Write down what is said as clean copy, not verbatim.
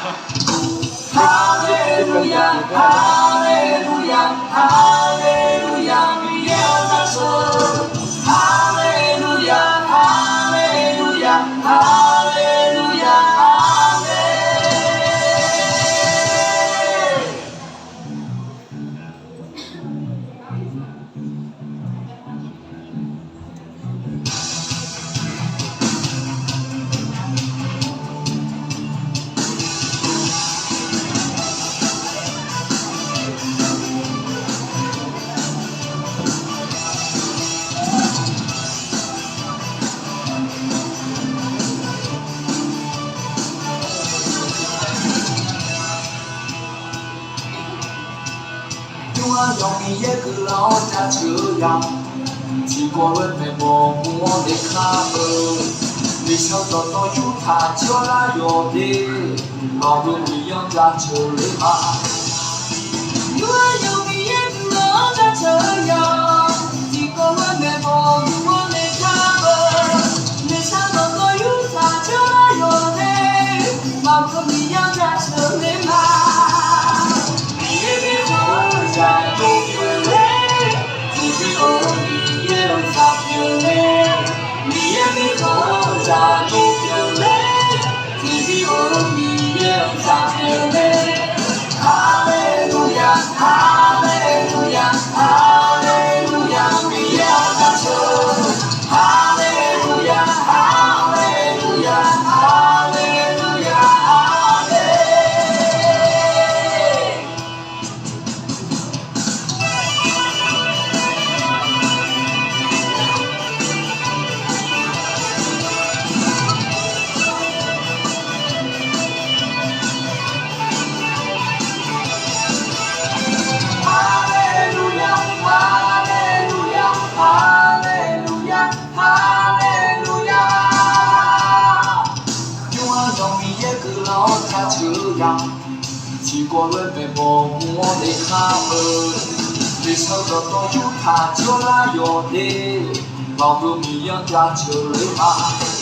哈利路亚，哈利路亚，哈利路亚，你要大声！哈利路亚，哈利路亚，哈利路亚，阿门。我用你一个老家车样，经过人们默默的卡门，你想找到有他就来有的，老有你用家车的嘛。我用你一个老家车样，经过人们默默的卡门，你想找到有他就来有的，老有你用家车的嘛。哈利路亚，哈利路亚，哈利路亚，你要大声！哈利路亚，哈利路亚，哈利路亚，阿门。经过人们默默的卡门，你想找到有他就来有的，老哥你养家就来嘛。